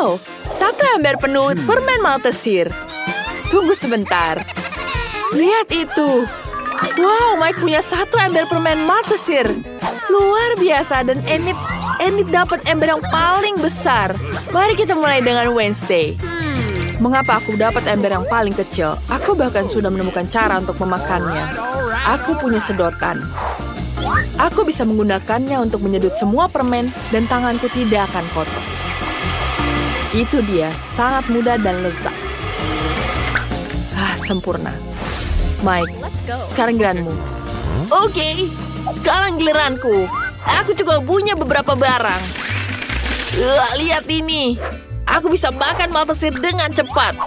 Wow, satu ember penuh permen Maltesir. Tunggu sebentar. Lihat itu. Wow, Mike punya satu ember permen Maltesir. Luar biasa dan Enid dapat ember yang paling besar. Mari kita mulai dengan Wednesday. Mengapa aku dapat ember yang paling kecil? Aku bahkan sudah menemukan cara untuk memakannya. Aku punya sedotan. Aku bisa menggunakannya untuk menyedot semua permen dan tanganku tidak akan kotor. Itu dia, sangat mudah dan lezat. Sempurna. Mike, sekarang giliranmu. Oke, sekarang giliranku. Aku juga punya beberapa barang. Lihat ini. Aku bisa makan Maltesir dengan cepat.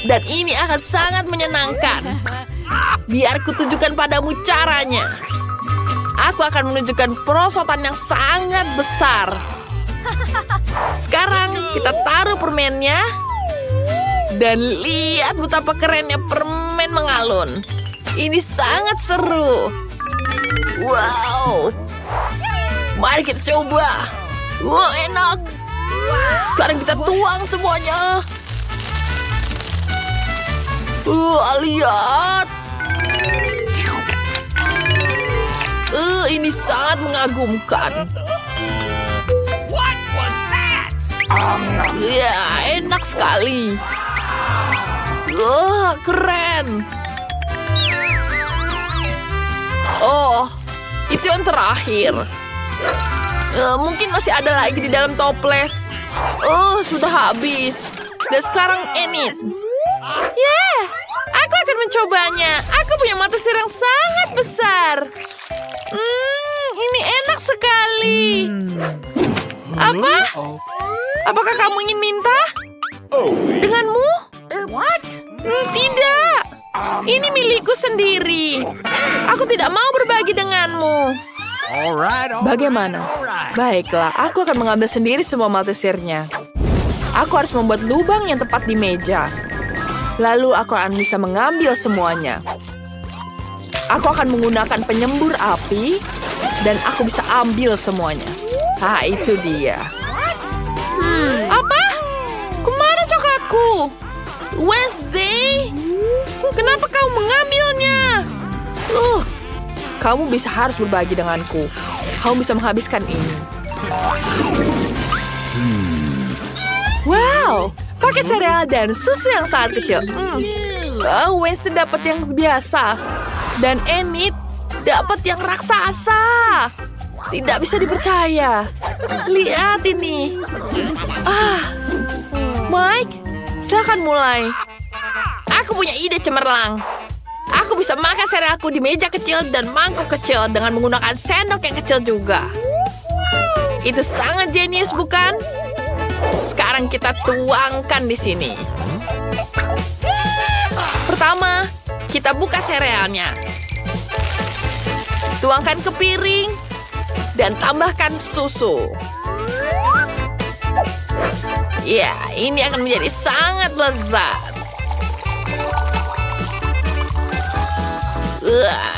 Dan ini akan sangat menyenangkan. Biar kutunjukkan padamu caranya. Aku akan menunjukkan perosotan yang sangat besar. Sekarang kita taruh permennya. Dan lihat betapa kerennya permen mengalun. Ini sangat seru. Wow. Mari kita coba. Wow, enak. Sekarang kita tuang semuanya. Lihat. Ini sangat mengagumkan. Ya, enak sekali. Keren. Oh, itu yang terakhir. Mungkin masih ada lagi di dalam toples. Sudah habis. Dan sekarang Enid. Aku akan mencobanya. Aku punya Maltesir yang sangat besar. Ini enak sekali. Apa? Apakah kamu ingin minta? Denganmu? Tidak. Ini milikku sendiri. Aku tidak mau berbagi denganmu. Bagaimana? Baiklah, aku akan mengambil sendiri semua Maltesirnya. Aku harus membuat lubang yang tepat di meja. Lalu aku akan bisa mengambil semuanya. Aku akan menggunakan penyembur api. Dan aku bisa ambil semuanya. Itu dia. Apa? Kemana coklatku? Wednesday? Kenapa kau mengambilnya? Kamu harus berbagi denganku. Kamu bisa menghabiskan ini. Wow, pakai sereal dan susu yang sangat kecil. Wednesday dapat yang biasa. Dan Enid dapat yang raksasa. Tidak bisa dipercaya. Lihat ini. Mike, silakan mulai. Aku punya ide cemerlang. Aku bisa makan serealku di meja kecil dan mangkuk kecil dengan menggunakan sendok yang kecil juga. Itu sangat jenius, bukan? Sekarang kita tuangkan di sini. Pertama, kita buka serealnya. Tuangkan ke piring dan tambahkan susu. Ya, ini akan menjadi sangat lezat.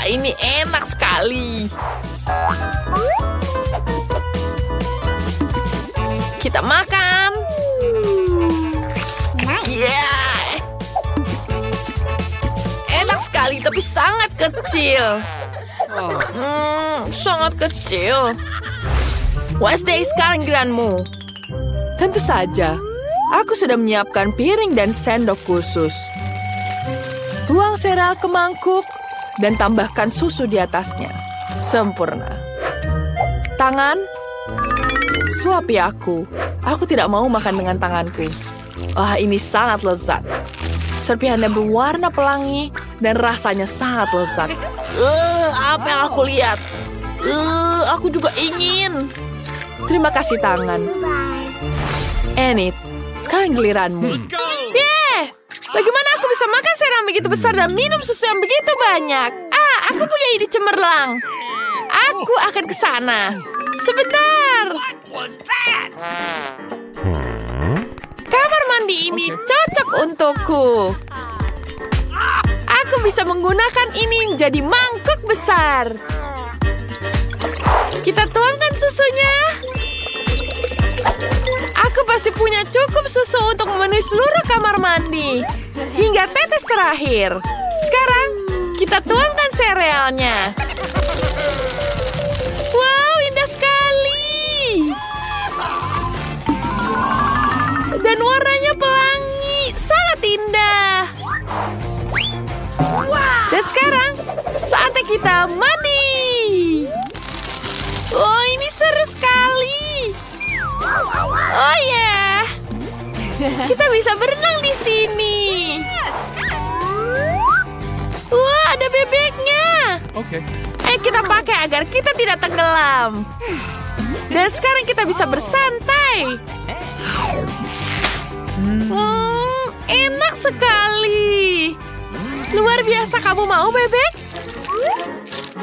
Ini enak sekali. Kita makan. Enak sekali, tapi sangat kecil. Sangat kecil. Wednesday, sekarang giliranmu. Tentu saja. Aku sudah menyiapkan piring dan sendok khusus. Tuang sereal ke mangkuk dan tambahkan susu di atasnya. Sempurna. Tangan. Suapi aku. Aku tidak mau makan dengan tanganku. Ini sangat lezat. Serpihannya berwarna pelangi dan rasanya sangat lezat. Apa yang aku lihat? Aku juga ingin. Terima kasih tangan. Enid, sekarang giliranmu. Bagaimana aku bisa makan sereal begitu besar dan minum susu yang begitu banyak? Aku punya ide cemerlang. Aku akan ke sana. Sebentar. Kamar mandi ini cocok untukku. Aku bisa menggunakan ini menjadi mangkuk besar. Kita tuangkan susunya. Aku pasti punya cukup susu untuk memenuhi seluruh kamar mandi. Hingga tetes terakhir. Sekarang, kita tuangkan serealnya. Wow, indah sekali. Dan warnanya pelangi. Sangat indah. Dan sekarang, saatnya kita mandi. Oh, ini seru sekali. Oh ya, kita bisa berenang di sini. Wah, ada bebeknya. Oke. Kita pakai agar kita tidak tenggelam. Dan sekarang kita bisa bersantai. Enak sekali. Luar biasa, kamu mau, bebek?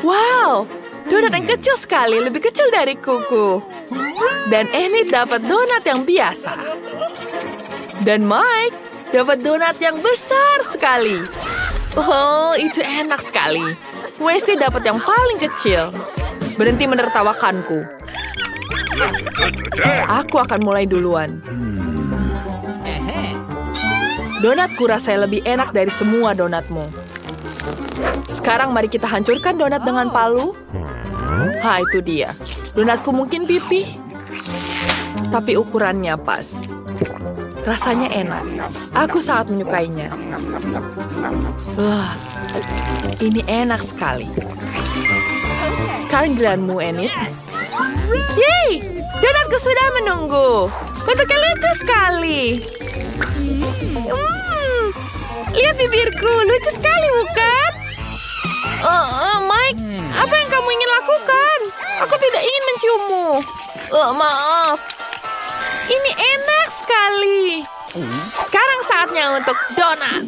Wow, donat yang kecil sekali, lebih kecil dari kuku. Dan Enid dapat donat yang biasa. Dan Mike dapat donat yang besar sekali. Oh, itu enak sekali. Westy dapat yang paling kecil. Berhenti menertawakanku. Aku akan mulai duluan. Donatku rasanya lebih enak dari semua donatmu. Sekarang mari kita hancurkan donat dengan palu. Itu dia. Donatku mungkin pipih, tapi ukurannya pas. Rasanya enak. Aku sangat menyukainya. Ini enak sekali. Sekarang giliranmu, Enid. Yeay! Donatku sudah menunggu. Bentuknya lucu sekali. Lihat bibirku, lucu sekali bukan? Mike, apa yang kamu ingin lakukan? Aku tidak ingin menciummu. Maaf. Ini enak sekali. Sekarang saatnya untuk donat.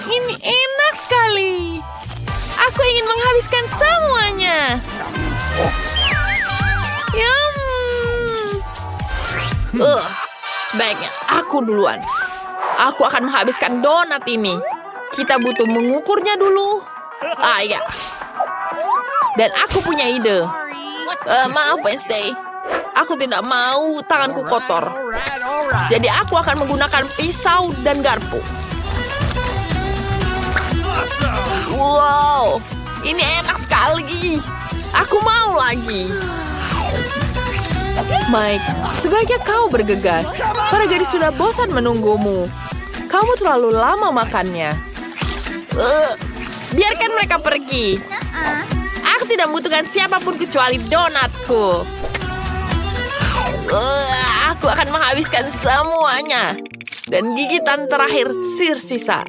Ini enak sekali. Aku ingin menghabiskan semuanya. Sebaiknya aku duluan. Aku akan menghabiskan donat ini. Kita butuh mengukurnya dulu. Ya. Dan aku punya ide. Maaf, Wednesday. Aku tidak mau tanganku kotor. Jadi aku akan menggunakan pisau dan garpu. Wow, ini enak sekali. Aku mau lagi. Mike, sebaiknya kau bergegas. Para gadis sudah bosan menunggumu. Kamu terlalu lama makannya. Biarkan mereka pergi. Aku tidak membutuhkan siapapun kecuali donatku. Aku akan menghabiskan semuanya. Dan gigitan terakhir sisa.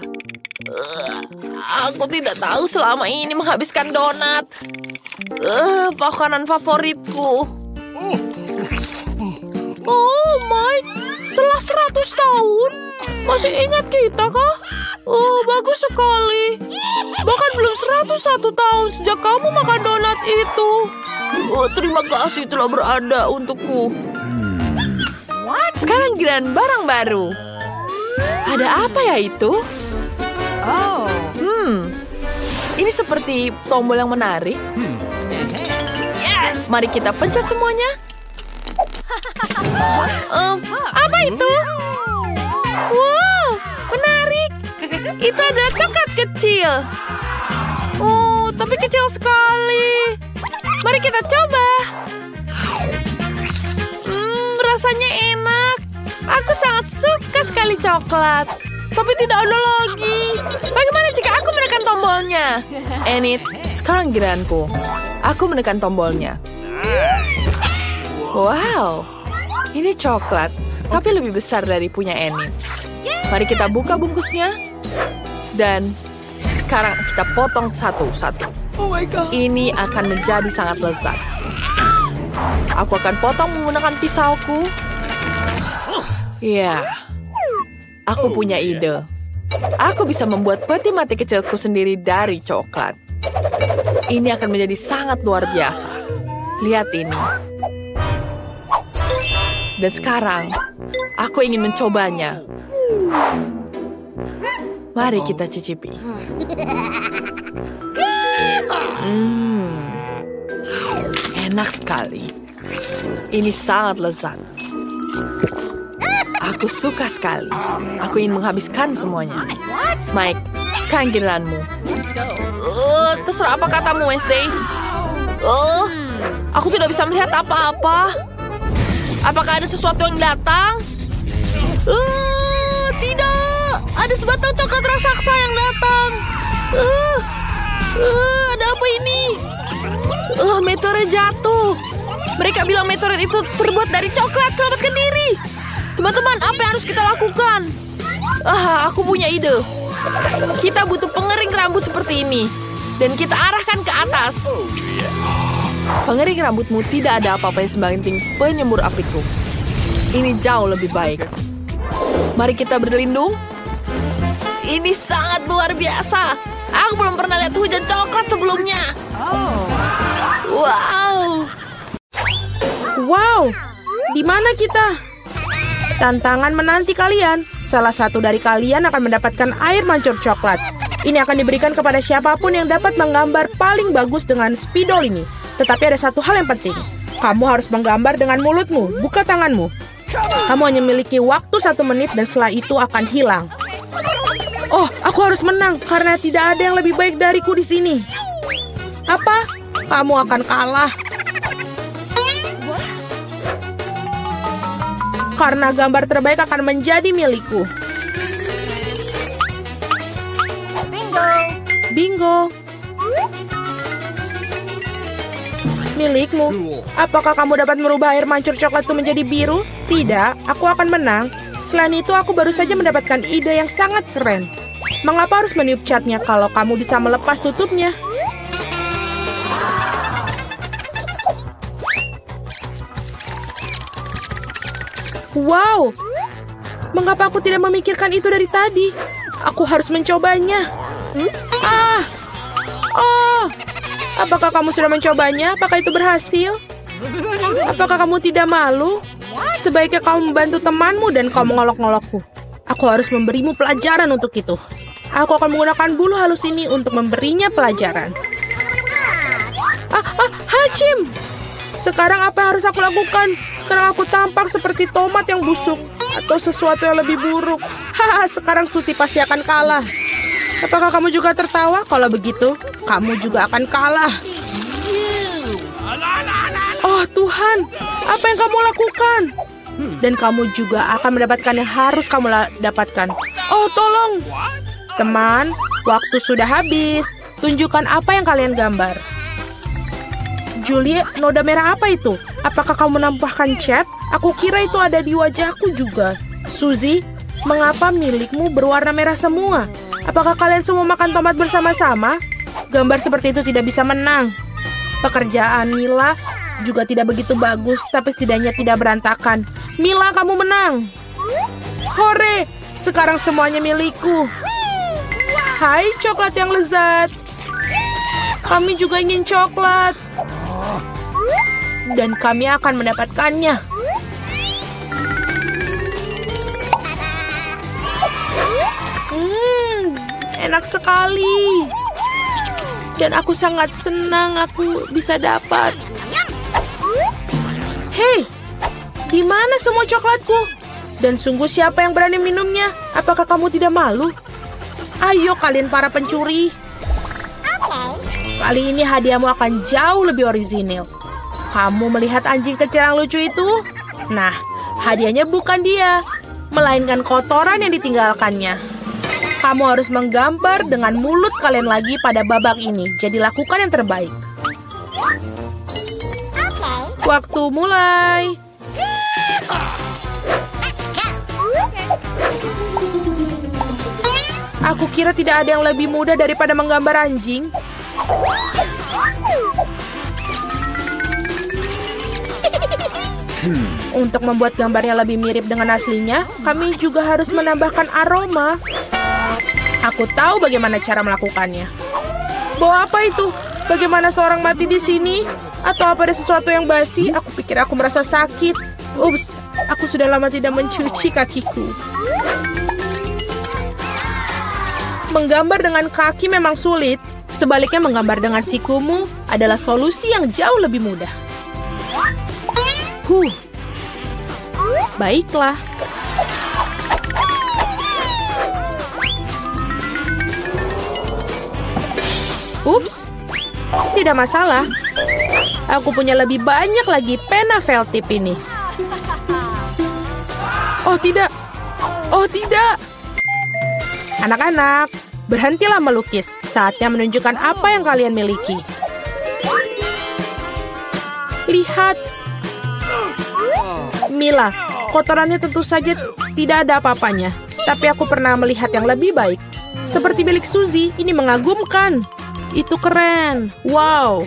Aku tidak tahu selama ini menghabiskan donat. Makanan favoritku. Oh, Mike, setelah 100 tahun, masih ingat kita kah? Oh, bagus sekali. Bahkan belum 101 tahun sejak kamu makan donat itu. Terima kasih telah berada untukku. Sekarang giliran barang baru. Ada apa ya itu? Ini seperti tombol yang menarik. Mari kita pencet semuanya. Apa itu? Wow, menarik. Itu adalah coklat kecil. Tapi kecil sekali. Mari kita coba. Rasanya enak. Aku sangat suka sekali coklat. Tapi tidak ada lagi. Bagaimana jika aku menekan tombolnya? Enid, sekarang giliranku. Aku menekan tombolnya. Wow, ini coklat, tapi lebih besar dari punya Enid. Mari kita buka bungkusnya. Dan sekarang kita potong satu-satu. Ini akan menjadi sangat lezat. Aku akan potong menggunakan pisauku. Ya, aku punya ide. Aku bisa membuat peti mati kecilku sendiri dari coklat. Ini akan menjadi sangat luar biasa. Lihat ini. Dan sekarang, aku ingin mencobanya. Mari kita cicipi. Enak sekali. Ini sangat lezat. Aku suka sekali. Aku ingin menghabiskan semuanya. Mike, sekarang giliranmu. Terserah apa katamu, Wednesday. Aku tidak bisa melihat apa-apa. Apakah ada sesuatu yang datang? Tidak. Ada sebatang coklat raksasa yang datang. Ada apa ini? Meteorit jatuh. Mereka bilang meteorit itu terbuat dari coklat. Selamatkan diri. Teman-teman, apa yang harus kita lakukan? Aku punya ide. Kita butuh pengering rambut seperti ini. Dan kita arahkan ke atas. Pengering rambutmu tidak ada apa-apa yang sebanting penyembur apiku. Ini jauh lebih baik. Mari kita berlindung. Ini sangat luar biasa. Aku belum pernah lihat hujan coklat sebelumnya. Wow, di mana kita? Tantangan menanti kalian. Salah satu dari kalian akan mendapatkan air mancur coklat. Ini akan diberikan kepada siapapun yang dapat menggambar paling bagus dengan spidol ini. Tetapi ada satu hal yang penting. Kamu harus menggambar dengan mulutmu, bukan tanganmu. Kamu hanya memiliki waktu 1 menit dan setelah itu akan hilang. Oh, aku harus menang karena tidak ada yang lebih baik dariku di sini. Apa? Kamu akan kalah. Karena gambar terbaik akan menjadi milikku. Bingo. Milikmu. Apakah kamu dapat merubah air mancur coklat itu menjadi biru? Tidak, aku akan menang. Selain itu, aku baru saja mendapatkan ide yang sangat keren. Mengapa harus meniup catnya kalau kamu bisa melepas tutupnya? Wow, mengapa aku tidak memikirkan itu dari tadi? Aku harus mencobanya. Apakah kamu sudah mencobanya? Apakah itu berhasil? Apakah kamu tidak malu? Sebaiknya kamu membantu temanmu dan kamu mengolok-ngolokku. Aku harus memberimu pelajaran untuk itu. Aku akan menggunakan bulu halus ini untuk memberinya pelajaran. Hachim! Sekarang apa yang harus aku lakukan? Sekarang aku tampak seperti tomat yang busuk. Atau sesuatu yang lebih buruk. Sekarang Susi pasti akan kalah. Apakah kamu juga tertawa? Kalau begitu, kamu juga akan kalah. Oh Tuhan, apa yang kamu lakukan? Dan kamu juga akan mendapatkan yang harus kamu dapatkan. Oh tolong. Teman, waktu sudah habis. Tunjukkan apa yang kalian gambar. Julie, noda merah apa itu? Apakah kamu menambahkan cat? Aku kira itu ada di wajahku juga. Suzy, mengapa milikmu berwarna merah semua? Apakah kalian semua makan tomat bersama-sama? Gambar seperti itu tidak bisa menang. Pekerjaan Mila juga tidak begitu bagus, tapi setidaknya tidak berantakan. Mila, kamu menang. Hore, sekarang semuanya milikku. Hai, coklat yang lezat. Kami juga ingin coklat. Dan kami akan mendapatkannya. Enak sekali. Dan aku sangat senang aku bisa dapat. Hei, di mana semua coklatku? Dan sungguh siapa yang berani minumnya? Apakah kamu tidak malu? Ayo kalian para pencuri. Kali ini hadiahmu akan jauh lebih orisinil. Kamu melihat anjing kecil yang lucu itu? Nah, hadiahnya bukan dia, melainkan kotoran yang ditinggalkannya. Kamu harus menggambar dengan mulut kalian lagi pada babak ini. Jadi lakukan yang terbaik. Waktu mulai. Aku kira tidak ada yang lebih mudah daripada menggambar anjing. Untuk membuat gambarnya lebih mirip dengan aslinya, kami juga harus menambahkan aroma. Aku tahu bagaimana cara melakukannya. Bawa apa itu? Bagaimana seorang mati di sini? Atau apa ada sesuatu yang basi? Aku pikir aku merasa sakit. Ups, aku sudah lama tidak mencuci kakiku. Menggambar dengan kaki memang sulit. Sebaliknya menggambar dengan sikumu adalah solusi yang jauh lebih mudah. Baiklah. Ups, tidak masalah. Aku punya lebih banyak lagi pena felt tip ini. Oh tidak, oh tidak. Anak-anak, berhentilah melukis. Saatnya menunjukkan apa yang kalian miliki. Lihat. Mila, kotorannya tentu saja tidak ada apa-apanya. Tapi aku pernah melihat yang lebih baik. Seperti milik Suzy, ini mengagumkan. Itu keren. Wow.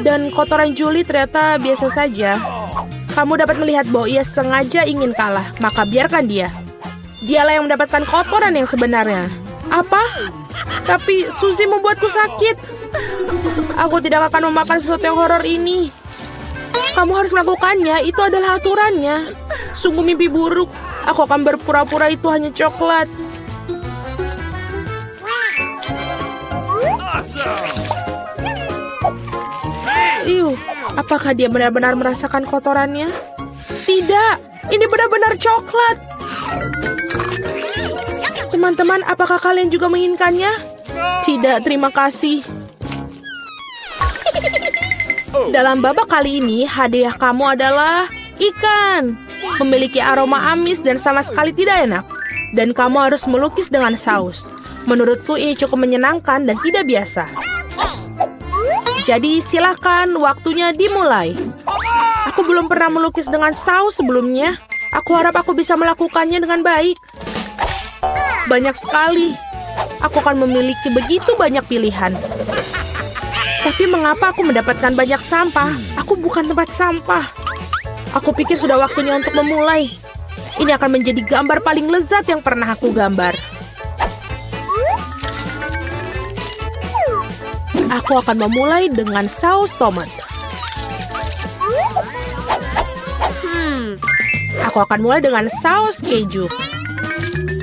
Dan kotoran Julie ternyata biasa saja. Kamu dapat melihat bahwa ia sengaja ingin kalah. Maka biarkan dia. Dialah yang mendapatkan kotoran yang sebenarnya. Apa? Tapi Suzy membuatku sakit. Aku tidak akan memakan sesuatu yang horor ini. Kamu harus melakukannya. Itu adalah aturannya. Sungguh mimpi buruk. Aku akan berpura-pura itu hanya coklat. Apakah dia benar-benar merasakan kotorannya? Tidak, ini benar-benar coklat. Teman-teman, apakah kalian juga menginginkannya? Tidak, terima kasih. Dalam babak kali ini, hadiah kamu adalah ikan. Memiliki aroma amis dan sama sekali tidak enak. Dan kamu harus melukis dengan saus. Menurutku ini cukup menyenangkan dan tidak biasa. Jadi silakan, waktunya dimulai. Aku belum pernah melukis dengan saus sebelumnya. Aku harap aku bisa melakukannya dengan baik. Banyak sekali. Aku akan memiliki begitu banyak pilihan. Tapi mengapa aku mendapatkan banyak sampah? Aku bukan tempat sampah. Aku pikir sudah waktunya untuk memulai. Ini akan menjadi gambar paling lezat yang pernah aku gambar. Aku akan memulai dengan saus tomat. Aku akan mulai dengan saus keju.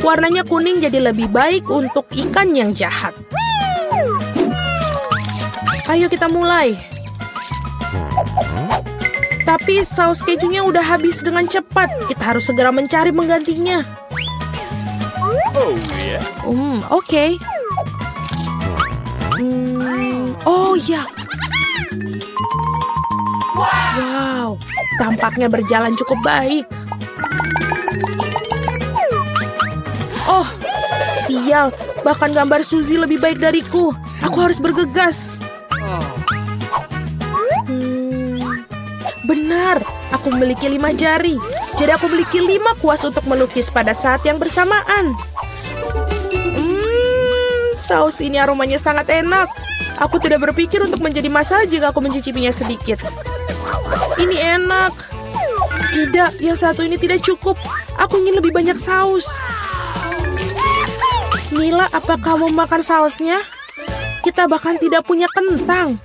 Warnanya kuning jadi lebih baik untuk ikan yang jahat. Ayo kita mulai. Tapi saus kejunya udah habis dengan cepat. Kita harus segera mencari penggantinya. Oke. Oh ya. Wow, tampaknya berjalan cukup baik. Oh, sial. Bahkan gambar Suzy lebih baik dariku. Aku harus bergegas. Benar, aku memiliki 5 jari. Jadi aku memiliki 5 kuas untuk melukis pada saat yang bersamaan. Saus ini aromanya sangat enak. Aku tidak berpikir untuk menjadi masalah jika aku mencicipinya sedikit. Ini enak. Tidak, yang satu ini tidak cukup. Aku ingin lebih banyak saus. Mila, apa kamu makan sausnya? Kita bahkan tidak punya kentang.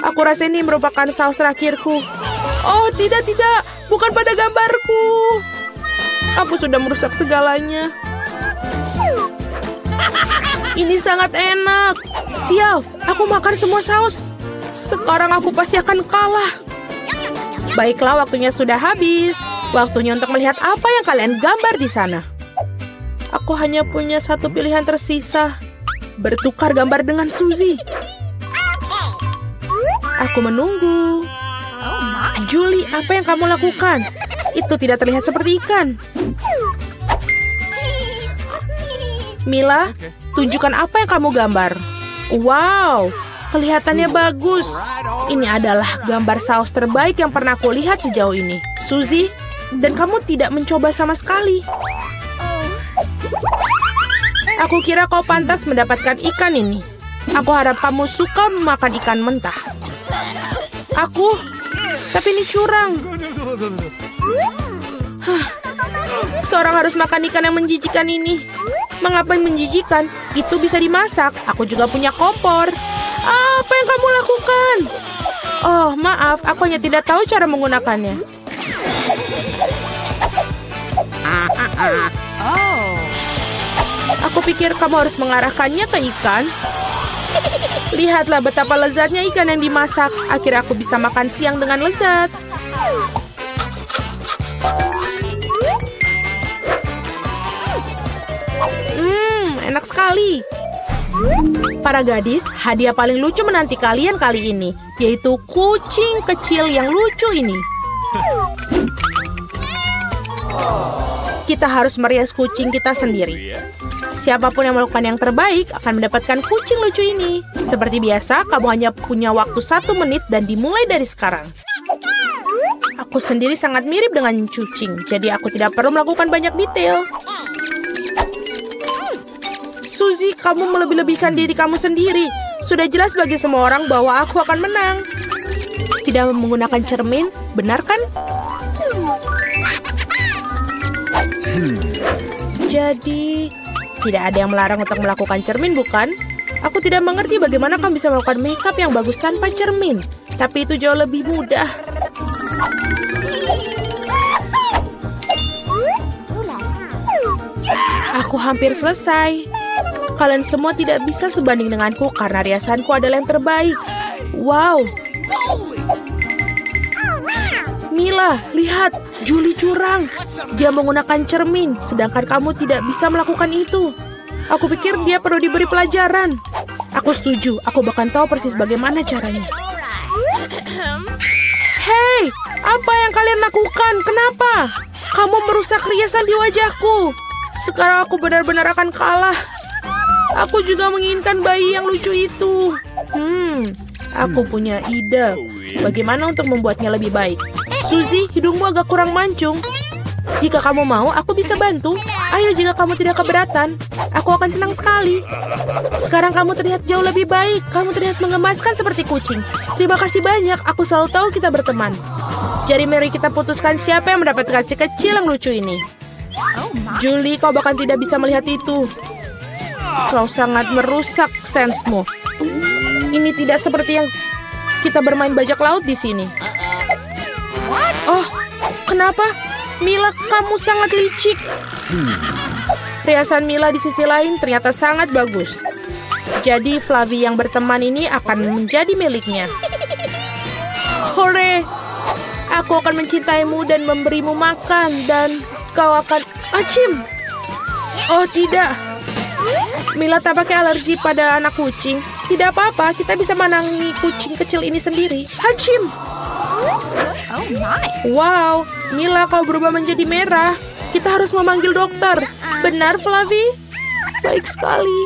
Aku rasa ini merupakan saus terakhirku. Oh, tidak. Bukan pada gambarku. Aku sudah merusak segalanya. Ini sangat enak. Sial, aku makan semua saus. Sekarang aku pasti akan kalah. Baiklah, waktunya sudah habis. Waktunya untuk melihat apa yang kalian gambar di sana. Aku hanya punya satu pilihan tersisa. Bertukar gambar dengan Suzy. Aku menunggu. Julie, apa yang kamu lakukan? Itu tidak terlihat seperti ikan. Mila, tunjukkan apa yang kamu gambar. Wow, kelihatannya bagus. Ini adalah gambar saus terbaik yang pernah aku lihat sejauh ini. Suzy, dan kamu tidak mencoba sama sekali. Aku kira kau pantas mendapatkan ikan ini. Aku harap kamu suka memakan ikan mentah. Tapi ini curang. Seorang harus makan ikan yang menjijikan ini. Mengapa menjijikan? Itu bisa dimasak. Aku juga punya kompor. Apa yang kamu lakukan? Oh, maaf. Aku hanya tidak tahu cara menggunakannya. Aku pikir kamu harus mengarahkannya ke ikan. Lihatlah betapa lezatnya ikan yang dimasak. Akhirnya aku bisa makan siang dengan lezat. Enak sekali. Para gadis, hadiah paling lucu menanti kalian kali ini, yaitu kucing kecil yang lucu ini. Kita harus merias kucing kita sendiri. Siapapun yang melakukan yang terbaik akan mendapatkan kucing lucu ini. Seperti biasa, kamu hanya punya waktu 1 menit dan dimulai dari sekarang. Aku sendiri sangat mirip dengan kucing, jadi aku tidak perlu melakukan banyak detail. Suzy, kamu melebih-lebihkan diri kamu sendiri. Sudah jelas bagi semua orang bahwa aku akan menang. Tidak menggunakan cermin, benar kan? Jadi, tidak ada yang melarang untuk melakukan cermin, bukan? Aku tidak mengerti bagaimana kamu bisa melakukan makeup yang bagus tanpa cermin. Tapi itu jauh lebih mudah. Aku hampir selesai. Kalian semua tidak bisa sebanding denganku karena riasanku adalah yang terbaik. Wow. Mila, lihat. Julie curang. Dia menggunakan cermin, sedangkan kamu tidak bisa melakukan itu. Aku pikir dia perlu diberi pelajaran. Aku setuju. Aku bahkan tahu persis bagaimana caranya. Hei, apa yang kalian lakukan? Kenapa? Kamu merusak riasan di wajahku. Sekarang aku benar-benar akan kalah. Aku juga menginginkan bayi yang lucu itu. Aku punya ide. Bagaimana untuk membuatnya lebih baik? Suzy, hidungmu agak kurang mancung. Jika kamu mau, aku bisa bantu. Ayo, jika kamu tidak keberatan, aku akan senang sekali. Sekarang kamu terlihat jauh lebih baik. Kamu terlihat mengemaskan seperti kucing. Terima kasih banyak. Aku selalu tahu kita berteman. Jadi mari kita putuskan siapa yang mendapatkan si kecil yang lucu ini. Julie, kau bahkan tidak bisa melihat itu. Kau sangat merusak sensemu. Ini tidak seperti yang kita bermain bajak laut di sini. Oh, kenapa? Mila, kamu sangat licik. Riasan Mila di sisi lain ternyata sangat bagus. Jadi Flavie yang berteman ini akan menjadi miliknya. Hore! Aku akan mencintaimu dan memberimu makan dan kau akan... Acim! Oh tidak! Mila tampaknya alergi pada anak kucing. Tidak apa-apa, kita bisa menangi kucing kecil ini sendiri. Hachim! Wow, Mila, kau berubah menjadi merah. Kita harus memanggil dokter. Benar, Flavie? Baik sekali.